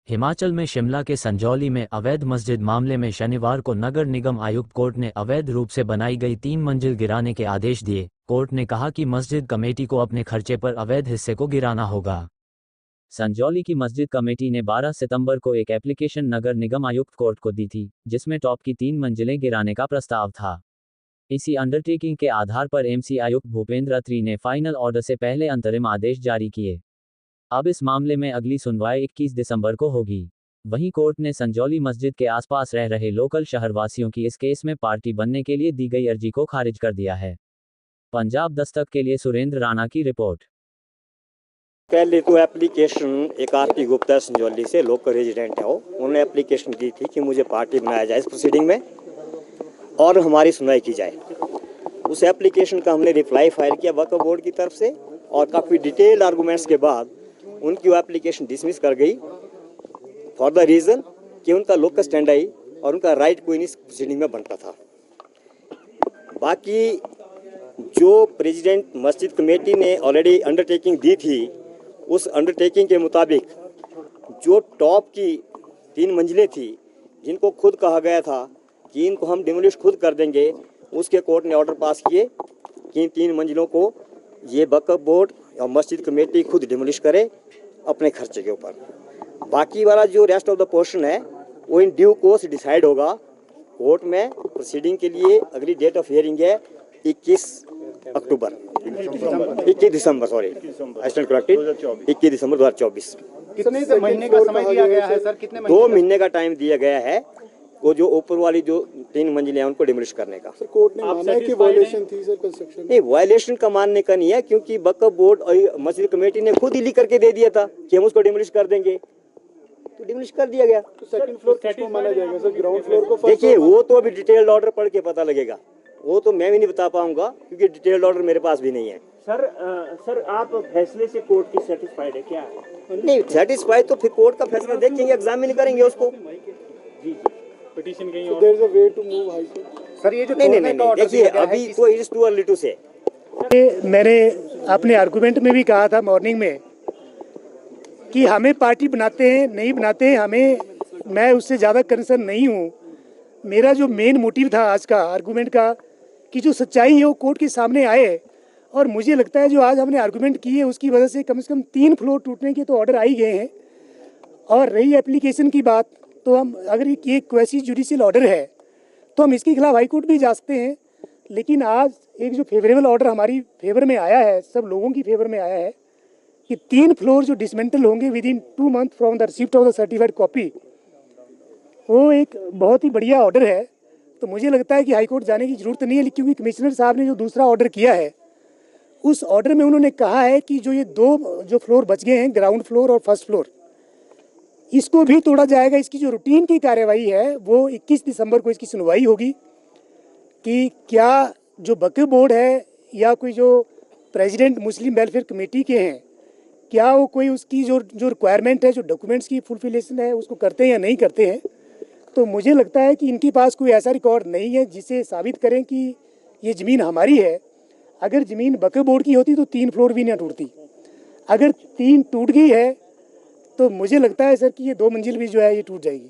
हिमाचल में शिमला के संजौली में अवैध मस्जिद मामले में शनिवार को नगर निगम आयुक्त कोर्ट ने अवैध रूप से बनाई गई 3 मंजिल गिराने के आदेश दिए। कोर्ट ने कहा कि मस्जिद कमेटी को अपने खर्चे पर अवैध हिस्से को गिराना होगा। संजौली की मस्जिद कमेटी ने 12 सितंबर को एक एप्लीकेशन नगर निगम आयुक्त कोर्ट को दी थी, जिसमें टॉप की 3 मंजिलें गिराने का प्रस्ताव था। इसी अंडरटेकिंग के आधार पर एमसी आयुक्त भूपेंद्र अत्री ने फाइनल ऑर्डर से पहले अंतरिम आदेश जारी किए। अब इस मामले में अगली सुनवाई 21 दिसंबर को होगी। वहीं कोर्ट ने संजौली मस्जिद के आसपास रह रहे लोकल शहरवासियों की इस केस में पार्टी बनने के लिए दी गई अर्जी को खारिज कर दिया है। पंजाब दस्तक के लिए सुरेंद्र राणा की रिपोर्ट। पहले तो एप्लीकेशन एक आरपी गुप्ता संजौली से लोकल रेजिडेंट है, उन्होंने एप्लीकेशन दी थी कि मुझे पार्टी बनाया जाए इस प्रोसीडिंग में और हमारी सुनवाई की जाए। उस एप्लीकेशन का हमने रिप्लाई फाइल किया वक्फ बोर्ड की तरफ से और काफ़ी डिटेल्ड आर्गूमेंट्स के बाद उनकी वो एप्लीकेशन डिसमिस कर गई फॉर द रीज़न कि उनका लोकल स्टैंड आई और उनका राइट कोई नहीं प्रोसीडिंग में बनता था। बाकी जो प्रेसिडेंट मस्जिद कमेटी ने ऑलरेडी अंडरटेकिंग दी थी, उस अंडरटेकिंग के मुताबिक जो टॉप की 3 मंजिलें थी जिनको खुद कहा गया था कि इनको हम डिमोलिश खुद कर देंगे, उसके कोर्ट ने ऑर्डर पास किए कि इन 3 मंजिलों को ये वक्फ बोर्ड और मस्जिद कमेटी खुद डिमोलिश करे अपने खर्चे के ऊपर। बाकी वाला जो रेस्ट ऑफ द पोर्शन है वो इन ड्यू कोर्स डिसाइड होगा कोर्ट में। प्रोसीडिंग के लिए अगली डेट ऑफ हियरिंग है 21 दिसंबर सॉरी असिस्टेंट कलेक्टर 21 दिसंबर 2024। कितने महीने का समय दिया गया है सर? कितने 2 महीने का टाइम दिया गया है वो जो ऊपर वाली जो 3 मंजिलें हैं उनको डिमोलिश करने का। सर कोर्ट ने माना है कि वायलेशन थी सर कंस्ट्रक्शन? नहीं, वायलेशन का मानने का नहीं है क्योंकि वक्फ बोर्ड और मस्जिद कमेटी ने खुद ही लिख करके दे दिया था कि हम उसको डिमोलिश कर देंगे, तो डिमोलिश कर दिया गया। तो सेकंड फ्लोर किसको माना जाएगा सर? ग्राउंड फ्लोर को? देखिए वो तो अभी डिटेल्ड ऑर्डर पढ़ के पता लगेगा, वो तो मैं भी नहीं बता पाऊंगा क्योंकि डिटेल्ड ऑर्डर मेरे पास भी नहीं है। सर आप फैसले से कोर्ट की सेटिस्फाइड है क्या? नहीं सेटिस्फाइड तो फिर कोर्ट का फैसला देखेंगे, एग्जामिन करेंगे उसको। जी पिटीशन कहीं और there is a way to move high court. Sir ये जो नहीं देखिए अभी तो it is too early to say. मैंने अपने आर्गुमेंट में भी कहा था मॉर्निंग में कि हमें पार्टी बनाते हैं नहीं बनाते हैं, मैं उससे ज़्यादा कंसर्न नहीं हूँ। मेरा जो मेन मोटिव था आज का आर्गुमेंट का कि जो सच्चाई है वो कोर्ट के सामने आए, और मुझे लगता है जो आज हमने आर्गुमेंट किए उसकी वजह से कम 3 फ्लोर टूटने के तो ऑर्डर आ ही गए हैं। और रही एप्लीकेशन की बात, तो हम अगर ये क्वेसी जुडिशियल ऑर्डर है तो हम इसके खिलाफ हाईकोर्ट भी जा सकते हैं। लेकिन आज एक जो फेवरेबल ऑर्डर हमारी फेवर में आया है, सब लोगों की फेवर में आया है कि 3 फ्लोर जो डिसमेंटल होंगे with in 2 month from the receipt of the certified copy, वो एक बहुत ही बढ़िया ऑर्डर है। तो मुझे लगता है कि हाईकोर्ट जाने की जरूरत नहीं है, क्योंकि कमिश्नर साहब ने जो दूसरा ऑर्डर किया है उस ऑर्डर में उन्होंने कहा है कि जो ये 2 जो फ्लोर बच गए हैं, ग्राउंड फ्लोर और फर्स्ट फ्लोर, इसको भी तोड़ा जाएगा। इसकी जो रूटीन की कार्यवाही है वो 21 दिसंबर को इसकी सुनवाई होगी कि क्या जो वक्फ बोर्ड है या कोई जो प्रेसिडेंट मुस्लिम वेलफेयर कमेटी के हैं, क्या वो कोई उसकी जो रिक्वायरमेंट है, जो डॉक्यूमेंट्स की फुलफिलेशन है, उसको करते हैं या नहीं करते हैं। तो मुझे लगता है कि इनके पास कोई ऐसा रिकॉर्ड नहीं है जिसे साबित करें कि ये ज़मीन हमारी है। अगर ज़मीन वक्फ बोर्ड की होती तो 3 फ्लोर भी ना टूटती। अगर 3 टूट गई है तो मुझे लगता है सर कि ये 2 मंजिल भी जो है ये टूट जाएगी।